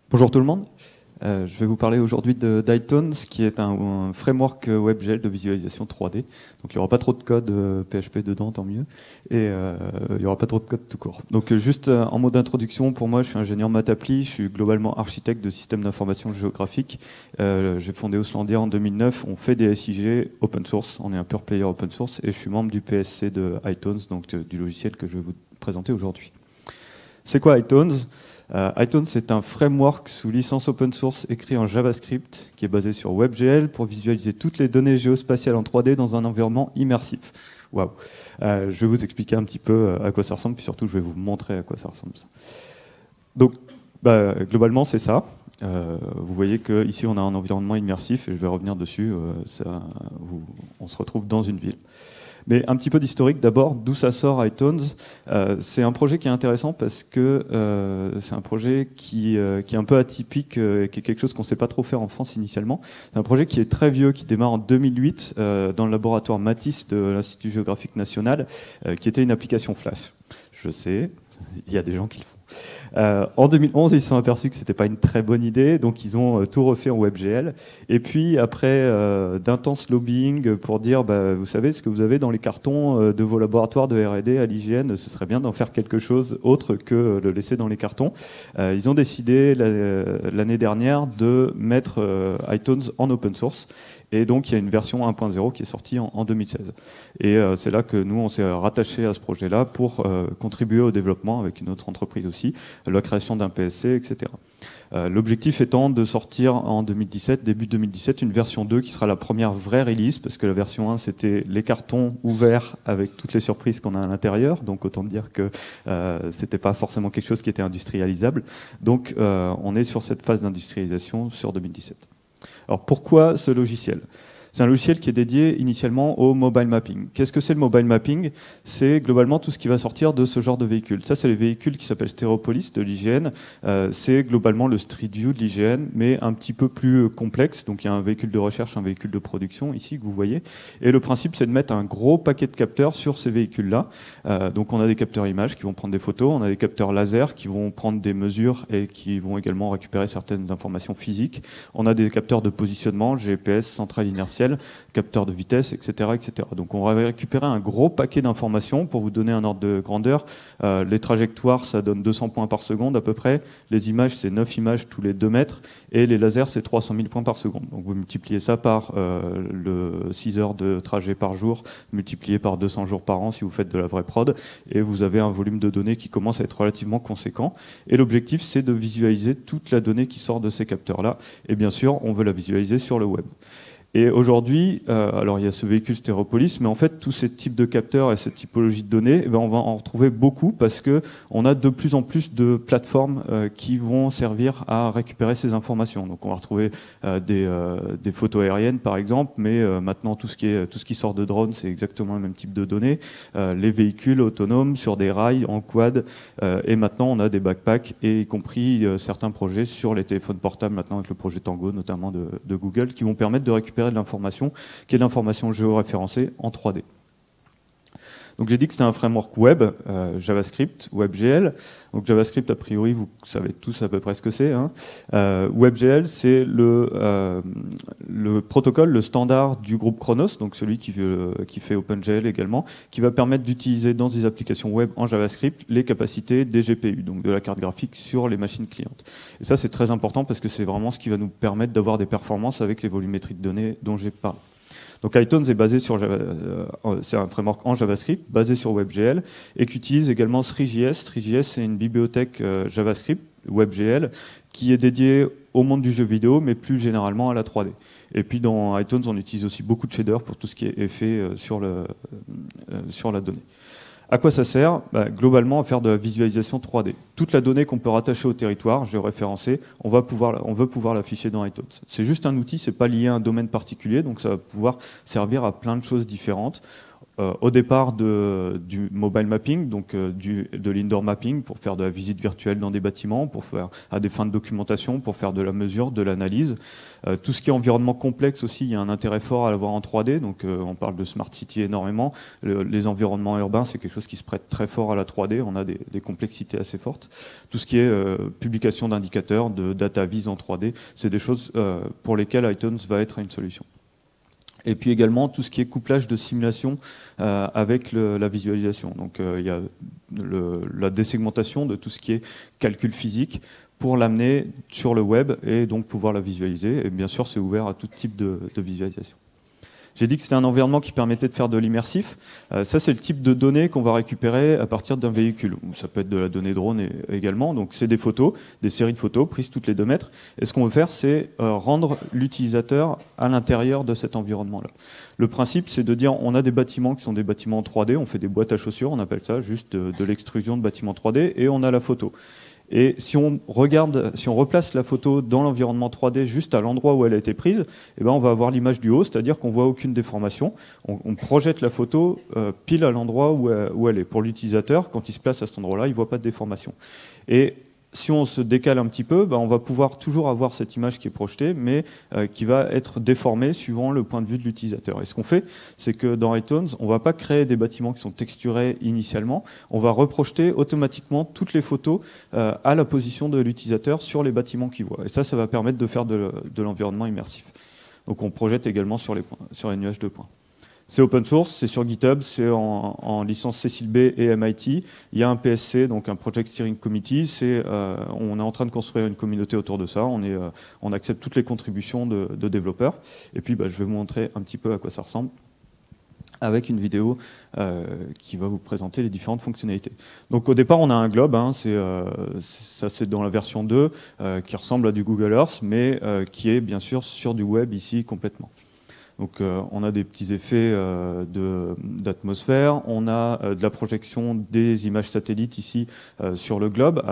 Bonjour tout le monde. Je vais vous parler aujourd'hui d'iTones, qui est un framework WebGL de visualisation 3D. Donc il n'y aura pas trop de code PHP dedans, tant mieux. Et il n'y aura pas trop de code tout court. Donc juste en mode d'introduction, pour moi, je suis ingénieur maths appli. Je suis globalement architecte de systèmes d'information géographique. J'ai fondé Auslandia en 2009. On fait des SIG open source. On est un pure player open source. Et je suis membre du PSC de iTones, donc du logiciel que je vais vous présenter aujourd'hui. C'est quoi iTones ? iTones, c'est un framework sous licence open source écrit en JavaScript qui est basé sur WebGL pour visualiser toutes les données géospatiales en 3D dans un environnement immersif. Waouh. Je vais vous expliquer un petit peu à quoi ça ressemble, puis surtout je vais vous montrer à quoi ça ressemble. Donc, globalement, c'est ça. Vous voyez qu'ici, on a un environnement immersif, et je vais revenir dessus. On se retrouve dans une ville. Mais un petit peu d'historique d'abord, d'où ça sort iTones. C'est un projet qui est intéressant parce que c'est un projet qui est un peu atypique, qui est quelque chose qu'on ne sait pas trop faire en France initialement. C'est un projet qui est très vieux, qui démarre en 2008 dans le laboratoire Matisse de l'Institut géographique national, qui était une application Flash. Je sais, il y a des gens qui le font. En 2011, ils se sont aperçus que c'était pas une très bonne idée, donc ils ont tout refait en WebGL. Et puis après d'intenses lobbying pour dire, vous savez, ce que vous avez dans les cartons de vos laboratoires de R&D à l'IGN, ce serait bien d'en faire quelque chose autre que le laisser dans les cartons. Ils ont décidé l'année dernière de mettre iTones en open source. Et donc, il y a une version 1.0 qui est sortie en 2016. Et c'est là que nous, on s'est rattaché à ce projet-là pour contribuer au développement avec une autre entreprise aussi, la création d'un PSC, etc. L'objectif étant de sortir en 2017, début 2017, une version 2 qui sera la première vraie release, parce que la version 1, c'était les cartons ouverts avec toutes les surprises qu'on a à l'intérieur. Donc, autant dire que c'était pas forcément quelque chose qui était industrialisable. Donc, on est sur cette phase d'industrialisation sur 2017. Alors pourquoi ce logiciel ? C'est un logiciel qui est dédié initialement au mobile mapping. Qu'est-ce que c'est le mobile mapping ? C'est globalement tout ce qui va sortir de ce genre de véhicules. Ça, c'est les véhicules qui s'appellent Stereopolis de l'IGN. C'est globalement le Street View de l'IGN, mais un petit peu plus complexe. Donc il y a un véhicule de recherche, un véhicule de production ici que vous voyez. Et le principe, c'est de mettre un gros paquet de capteurs sur ces véhicules-là. Donc on a des capteurs images qui vont prendre des photos, on a des capteurs laser qui vont prendre des mesures et qui vont également récupérer certaines informations physiques. On a des capteurs de positionnement, GPS, centrale inertielle, capteurs de vitesse, etc., etc. Donc on va récupérer un gros paquet d'informations pour vous donner un ordre de grandeur. Les trajectoires, ça donne 200 points par seconde à peu près. Les images, c'est 9 images tous les 2 mètres. Et les lasers, c'est 300 000 points par seconde. Donc vous multipliez ça par le 6 heures de trajet par jour, multiplié par 200 jours par an si vous faites de la vraie prod. Et vous avez un volume de données qui commence à être relativement conséquent. Et l'objectif, c'est de visualiser toute la donnée qui sort de ces capteurs-là. Et bien sûr, on veut la visualiser sur le web. Et aujourd'hui, alors il y a ce véhicule Stereopolis, mais en fait, tous ces types de capteurs et cette typologie de données, on va en retrouver beaucoup parce qu'on a de plus en plus de plateformes qui vont servir à récupérer ces informations. Donc on va retrouver des photos aériennes, par exemple, mais maintenant, tout ce qui sort de drones, c'est exactement le même type de données. Les véhicules autonomes sur des rails, en quad, et maintenant, on a des backpacks, et y compris certains projets sur les téléphones portables, maintenant avec le projet Tango, notamment de Google, qui vont permettre de récupérer de l'information, qui est l'information géoréférencée en 3D. Donc j'ai dit que c'était un framework web, JavaScript, WebGL. Donc JavaScript, a priori, vous savez tous à peu près ce que c'est. Hein. WebGL, c'est le protocole, le standard du groupe Chronos, donc celui qui fait OpenGL également, qui va permettre d'utiliser dans des applications web en JavaScript les capacités des GPU, donc de la carte graphique sur les machines clientes. Et ça, c'est très important parce que c'est vraiment ce qui va nous permettre d'avoir des performances avec les volumétries de données dont j'ai parlé. Donc iTones est basé sur c'est un framework en JavaScript basé sur WebGL et qui utilise également Three.js. Three.js, c'est une bibliothèque JavaScript WebGL qui est dédiée au monde du jeu vidéo, mais plus généralement à la 3D. Et puis dans iTones, on utilise aussi beaucoup de shaders pour tout ce qui est effet sur la donnée. À quoi ça sert ? Globalement, à faire de la visualisation 3D. Toute la donnée qu'on peut rattacher au territoire, géoréférencée, on veut pouvoir l'afficher dans iTones. C'est juste un outil, c'est pas lié à un domaine particulier, donc ça va pouvoir servir à plein de choses différentes. Au départ du mobile mapping, donc de l'indoor mapping, pour faire de la visite virtuelle dans des bâtiments, pour faire à des fins de documentation, pour faire de la mesure, de l'analyse. Tout ce qui est environnement complexe aussi, il y a un intérêt fort à l'avoir en 3D, donc on parle de Smart City énormément. Les environnements urbains, c'est quelque chose qui se prête très fort à la 3D, on a des complexités assez fortes. Tout ce qui est publication d'indicateurs, de data vis en 3D, c'est des choses pour lesquelles iTunes va être une solution. Et puis également tout ce qui est couplage de simulation avec la visualisation. Donc il y a la désegmentation de tout ce qui est calcul physique pour l'amener sur le web et donc pouvoir la visualiser. Et bien sûr, c'est ouvert à tout type de visualisation. J'ai dit que c'était un environnement qui permettait de faire de l'immersif. Ça, c'est le type de données qu'on va récupérer à partir d'un véhicule. Ça peut être de la donnée drone également. Donc, c'est des photos, des séries de photos prises toutes les 2 mètres. Et ce qu'on veut faire, c'est rendre l'utilisateur à l'intérieur de cet environnement-là. Le principe, c'est de dire, on a des bâtiments qui sont des bâtiments 3D. On fait des boîtes à chaussures, on appelle ça juste de l'extrusion de bâtiments 3D. Et on a la photo. Et si on replace la photo dans l'environnement 3D juste à l'endroit où elle a été prise, eh ben on va avoir l'image du haut, c'est-à-dire qu'on voit aucune déformation. On projette la photo pile à l'endroit où elle est. Pour l'utilisateur, quand il se place à cet endroit-là, il ne voit pas de déformation. Et si on se décale un petit peu, ben on va pouvoir toujours avoir cette image qui est projetée, mais qui va être déformée suivant le point de vue de l'utilisateur. Et ce qu'on fait, c'est que dans iTunes, on ne va pas créer des bâtiments qui sont texturés initialement, on va reprojeter automatiquement toutes les photos à la position de l'utilisateur sur les bâtiments qu'il voit. Et ça va permettre de faire de l'environnement immersif. Donc on projette également sur les nuages de points. C'est open source, c'est sur GitHub, c'est en licence Cecil B et MIT. Il y a un PSC, donc un Project Steering Committee. On est en train de construire une communauté autour de ça. On accepte toutes les contributions de développeurs. Et puis, je vais vous montrer un petit peu à quoi ça ressemble avec une vidéo qui va vous présenter les différentes fonctionnalités. Donc au départ, on a un globe, ça c'est dans la version 2, qui ressemble à du Google Earth, mais qui est bien sûr sur du web ici complètement. Donc on a des petits effets d'atmosphère, on a de la projection des images satellites ici sur le globe,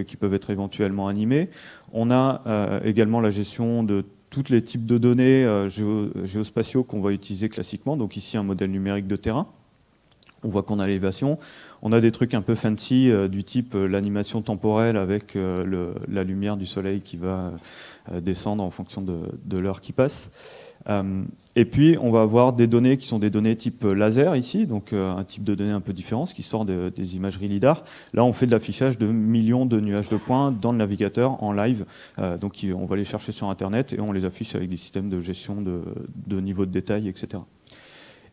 qui peuvent être éventuellement animées. On a également la gestion de tous les types de données géospatiaux qu'on va utiliser classiquement. Donc ici un modèle numérique de terrain. On voit qu'on a l'élévation. On a des trucs un peu fancy du type l'animation temporelle avec la lumière du soleil qui va descendre en fonction de l'heure qui passe. Et puis, on va avoir des données qui sont des données type laser ici, donc un type de données un peu différent, ce qui sort des imageries LiDAR. Là, on fait de l'affichage de millions de nuages de points dans le navigateur en live. Donc, on va les chercher sur Internet et on les affiche avec des systèmes de gestion de niveau de détail, etc.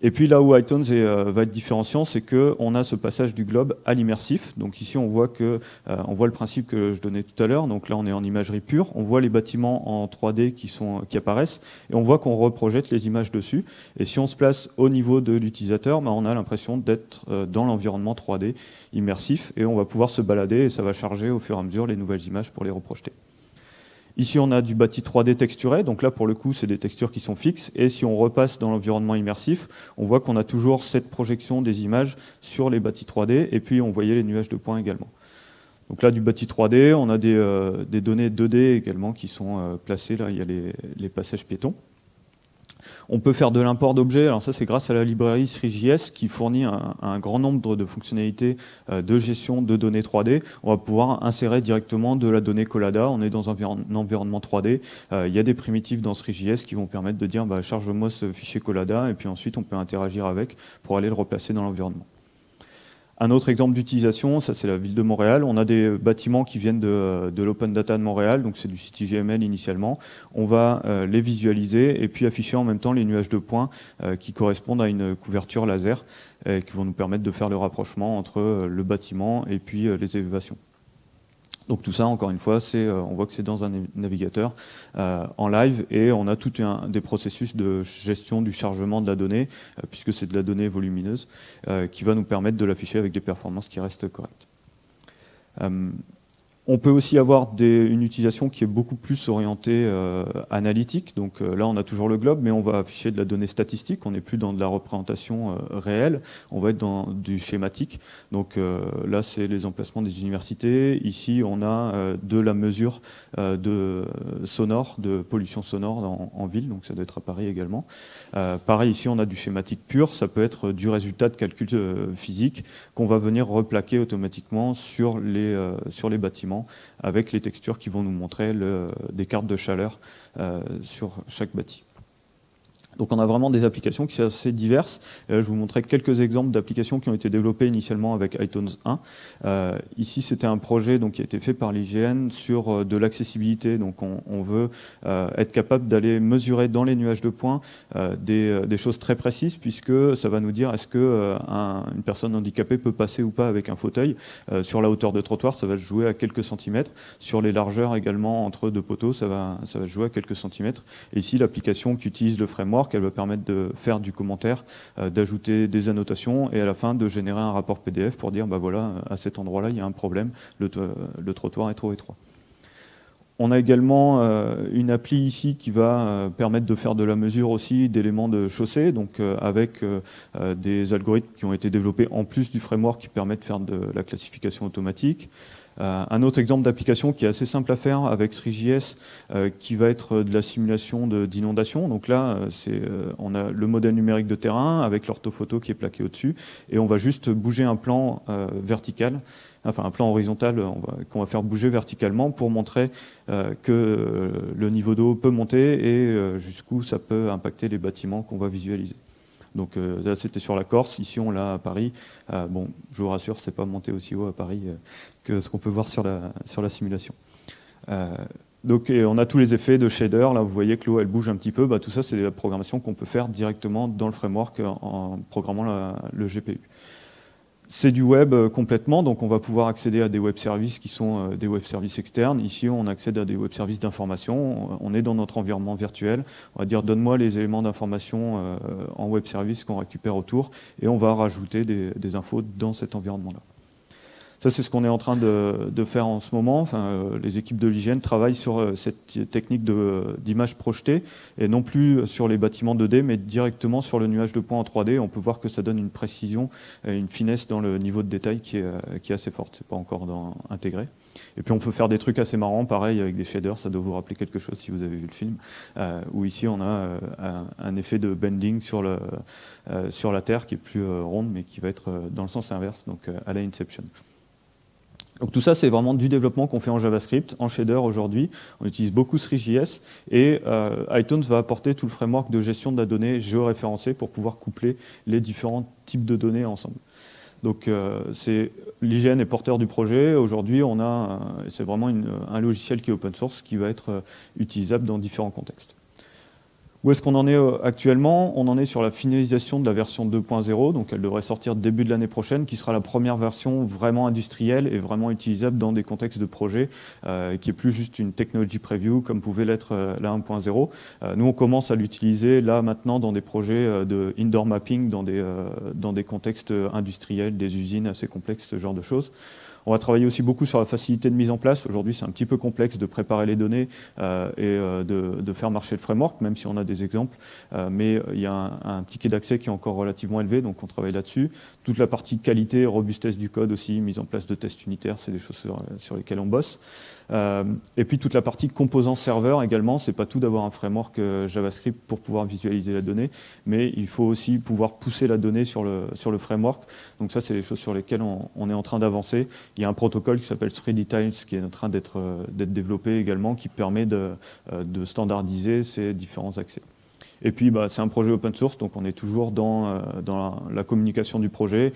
Et puis là où iTunes va être différenciant, c'est qu'on a ce passage du globe à l'immersif. Donc ici, on voit le principe que je donnais tout à l'heure. Donc là, on est en imagerie pure. On voit les bâtiments en 3D qui apparaissent et on voit qu'on reprojette les images dessus. Et si on se place au niveau de l'utilisateur, on a l'impression d'être dans l'environnement 3D immersif et on va pouvoir se balader et ça va charger au fur et à mesure les nouvelles images pour les reprojeter. Ici, on a du bâti 3D texturé, donc là, pour le coup, c'est des textures qui sont fixes. Et si on repasse dans l'environnement immersif, on voit qu'on a toujours cette projection des images sur les bâtis 3D, et puis on voyait les nuages de points également. Donc là, du bâti 3D, on a des données 2D également qui sont placées. Là, il y a les passages piétons. On peut faire de l'import d'objets, alors ça c'est grâce à la librairie 3JS qui fournit un grand nombre de fonctionnalités de gestion de données 3D. On va pouvoir insérer directement de la donnée Collada, on est dans un environnement 3D, il y a des primitives dans 3JS qui vont permettre de dire charge-moi ce fichier Collada et puis ensuite on peut interagir avec pour aller le replacer dans l'environnement. Un autre exemple d'utilisation, ça c'est la ville de Montréal. On a des bâtiments qui viennent de l'Open Data de Montréal, donc c'est du CityGML initialement. On va les visualiser et puis afficher en même temps les nuages de points qui correspondent à une couverture laser qui vont nous permettre de faire le rapprochement entre le bâtiment et puis les élévations. Donc tout ça, encore une fois, on voit que c'est dans un navigateur en live et on a tout des processus de gestion du chargement de la donnée, puisque c'est de la donnée volumineuse, qui va nous permettre de l'afficher avec des performances qui restent correctes. On peut aussi avoir une utilisation qui est beaucoup plus orientée analytique. Donc là, on a toujours le globe, mais on va afficher de la donnée statistique. On n'est plus dans de la représentation réelle. On va être dans du schématique. Donc là, c'est les emplacements des universités. Ici, on a de la mesure de pollution sonore en ville. Donc ça doit être à Paris également. Pareil, ici, on a du schématique pur. Ça peut être du résultat de calcul physique qu'on va venir replaquer automatiquement sur les bâtiments, avec les textures qui vont nous montrer des cartes de chaleur sur chaque bâti. Donc on a vraiment des applications qui sont assez diverses. Je vous montrerai quelques exemples d'applications qui ont été développées initialement avec iTones 1. Ici, c'était un projet qui a été fait par l'IGN sur de l'accessibilité. Donc on veut être capable d'aller mesurer dans les nuages de points des choses très précises, puisque ça va nous dire est-ce qu'une personne handicapée peut passer ou pas avec un fauteuil. Sur la hauteur de trottoir, ça va se jouer à quelques centimètres. Sur les largeurs également, entre deux poteaux, ça va se jouer à quelques centimètres. Et ici, l'application qui utilise le framework, elle va permettre de faire du commentaire, d'ajouter des annotations et à la fin de générer un rapport PDF pour dire voilà, à cet endroit-là, il y a un problème, le trottoir est trop étroit. On a également une appli ici qui va permettre de faire de la mesure aussi d'éléments de chaussée, donc avec des algorithmes qui ont été développés en plus du framework qui permettent de faire de la classification automatique. Un autre exemple d'application qui est assez simple à faire avec Three.js, qui va être de la simulation d'inondation. Donc là, on a le modèle numérique de terrain avec l'orthophoto qui est plaqué au-dessus, et on va juste bouger un plan vertical, enfin un plan horizontal qu'on va faire bouger verticalement pour montrer que le niveau d'eau peut monter et jusqu'où ça peut impacter les bâtiments qu'on va visualiser. Donc là, c'était sur la Corse. Ici, on l'a à Paris. Bon, je vous rassure, c'est pas monté aussi haut à Paris que ce qu'on peut voir sur la simulation. Donc, on a tous les effets de shader. Là, vous voyez que l'eau, elle bouge un petit peu. Tout ça, c'est de la programmation qu'on peut faire directement dans le framework en programmant le GPU. C'est du web complètement, donc on va pouvoir accéder à des web services qui sont des web services externes. Ici, on accède à des web services d'information. On est dans notre environnement virtuel. On va dire, donne-moi les éléments d'information en web service qu'on récupère autour, et on va rajouter des infos dans cet environnement-là. Ça, c'est ce qu'on est en train de faire en ce moment. Enfin, les équipes de l'IGN travaillent sur cette technique d'image projetée, et non plus sur les bâtiments 2D, mais directement sur le nuage de points en 3D. On peut voir que ça donne une précision et une finesse dans le niveau de détail qui est assez forte. C'est pas encore intégré. Et puis on peut faire des trucs assez marrants, pareil avec des shaders. Ça doit vous rappeler quelque chose si vous avez vu le film, où ici on a un effet de bending sur la Terre qui est plus ronde, mais qui va être dans le sens inverse, donc à la Inception. Donc tout ça, c'est vraiment du développement qu'on fait en JavaScript, en shader aujourd'hui. On utilise beaucoup Three.js, et iTones va apporter tout le framework de gestion de la donnée géoréférencée pour pouvoir coupler les différents types de données ensemble. Donc l'IGN est porteur du projet. Aujourd'hui, c'est vraiment un logiciel qui est open source, qui va être utilisable dans différents contextes. Où est-ce qu'on en est actuellement? On en est sur la finalisation de la version 2.0, donc elle devrait sortir début de l'année prochaine, qui sera la première version vraiment industrielle et vraiment utilisable dans des contextes de projet, qui est plus juste une technology preview comme pouvait l'être la 1.0. Nous, on commence à l'utiliser là maintenant dans des projets de indoor mapping, dans des contextes industriels, des usines assez complexes, ce genre de choses. On va travailler aussi beaucoup sur la facilité de mise en place. Aujourd'hui, c'est un petit peu complexe de préparer les données et de faire marcher le framework, même si on a des exemples. Mais il y a un ticket d'accès qui est encore relativement élevé, donc on travaille là-dessus. Toute la partie qualité, robustesse du code aussi, mise en place de tests unitaires, c'est des choses sur lesquelles on bosse. Et puis toute la partie composants serveur également, c'est pas tout d'avoir un framework JavaScript pour pouvoir visualiser la donnée, mais il faut aussi pouvoir pousser la donnée sur le framework. Donc ça, c'est des choses sur lesquelles on est en train d'avancer. Il y a un protocole qui s'appelle 3D-Tiles qui est en train d'être développé également, qui permet de standardiser ces différents accès. Et puis, c'est un projet open source, donc on est toujours dans la communication du projet,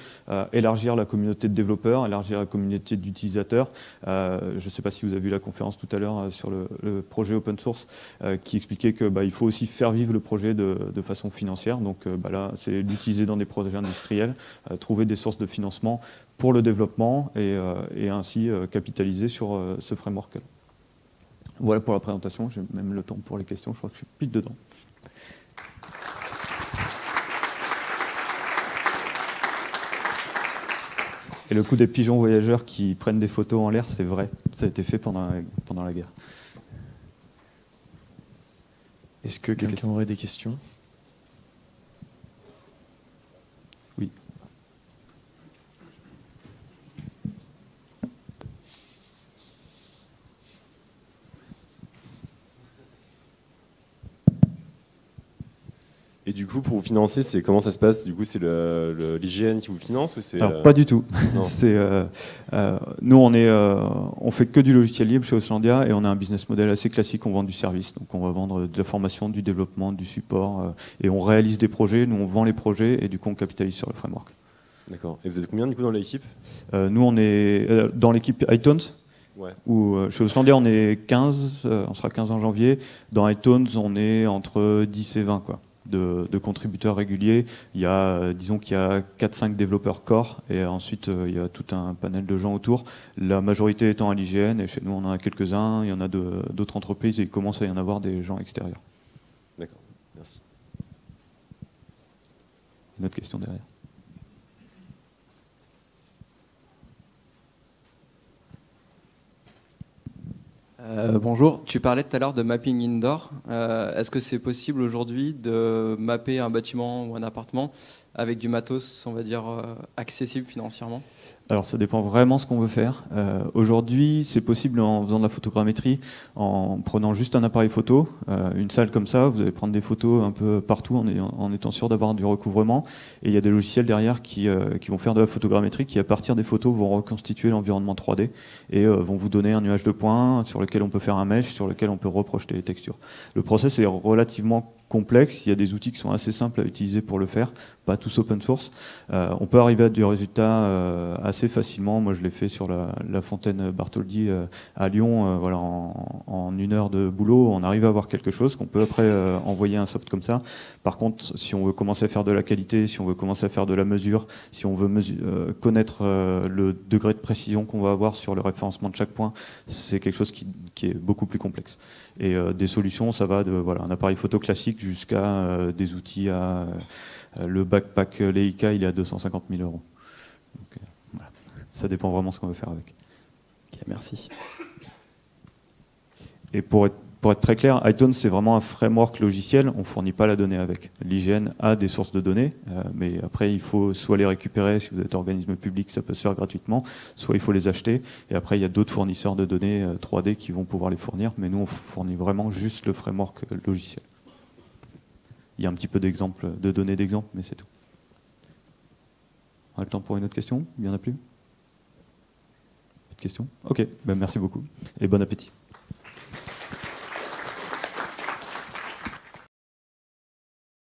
élargir la communauté de développeurs, élargir la communauté d'utilisateurs. Je ne sais pas si vous avez vu la conférence tout à l'heure sur le projet open source qui expliquait qu'il faut aussi faire vivre le projet de façon financière. Donc là, c'est l'utiliser dans des projets industriels, trouver des sources de financement pour le développement et ainsi capitaliser sur ce framework-là. Voilà pour la présentation. J'ai même le temps pour les questions. Je crois que je suis pile dedans. Et le coup des pigeons voyageurs qui prennent des photos en l'air, c'est vrai. Ça a été fait pendant la guerre. Est-ce que quelqu'un aurait des questions? Oui. Et du coup, pour vous financer, comment ça se passe? Du coup, c'est l'IGN qui vous finance ou c'est Alors, pas du tout. Non. Nous, on fait que du logiciel libre chez Auslandia et on a un business model assez classique. On vend du service. Donc, on va vendre de la formation, du développement, du support et on réalise des projets. Nous, on vend les projets et du coup, on capitalise sur le framework. D'accord. Et vous êtes combien du coup dans l'équipe? Nous, on est dans l'équipe iTunes. Ouais. Où, chez Auslandia, on est 15. On sera 15 en janvier. Dans iTunes, on est entre 10 et 20, quoi. De contributeurs réguliers. Il y a, disons qu'il y a 4-5 développeurs core et ensuite il y a tout un panel de gens autour. La majorité étant à l'IGN et chez nous on en a quelques-uns. Il y en a d'autres entreprises et il commence à y en avoir des gens extérieurs. D'accord, merci. Une autre question derrière. Bonjour, tu parlais tout à l'heure de mapping indoor. Est-ce que c'est possible aujourd'hui de mapper un bâtiment ou un appartement avec du matos, on va dire, accessible financièrement? Alors ça dépend vraiment ce qu'on veut faire. Aujourd'hui, c'est possible en faisant de la photogrammétrie, en prenant juste un appareil photo, une salle comme ça, vous allez prendre des photos un peu partout en étant sûr d'avoir du recouvrement. Et il y a des logiciels derrière qui vont faire de la photogrammétrie, qui à partir des photos vont reconstituer l'environnement 3D et vont vous donner un nuage de points sur lequel on peut faire un mesh, sur lequel on peut reprojeter les textures. Le process est relativement complexe, il y a des outils qui sont assez simples à utiliser pour le faire, pas tous open source. On peut arriver à du résultat assez facilement. Moi je l'ai fait sur la fontaine Bartholdi à Lyon, voilà, en 1 heure de boulot, on arrive à avoir quelque chose qu'on peut après envoyer un soft comme ça. Par contre, si on veut commencer à faire de la qualité, si on veut commencer à faire de la mesure, si on veut connaître le degré de précision qu'on va avoir sur le référencement de chaque point, c'est quelque chose qui est beaucoup plus complexe. Et des solutions, ça va de un appareil photo classique jusqu'à des outils le backpack Leica, il est à 250 000 €. Donc, voilà. Ça dépend vraiment de ce qu'on veut faire avec. Okay, merci. Et pour être très clair, iTunes, c'est vraiment un framework logiciel, on ne fournit pas la donnée avec. L'IGN a des sources de données, mais après, il faut soit les récupérer, si vous êtes organisme public, ça peut se faire gratuitement, soit il faut les acheter, et après, il y a d'autres fournisseurs de données 3D qui vont pouvoir les fournir, mais nous, on fournit vraiment juste le framework logiciel. Il y a un petit peu d'exemples, de données d'exemples, mais c'est tout. On a le temps pour une autre question? Il n'y en a plus? Petite question? Ok, ben merci beaucoup, et bon appétit.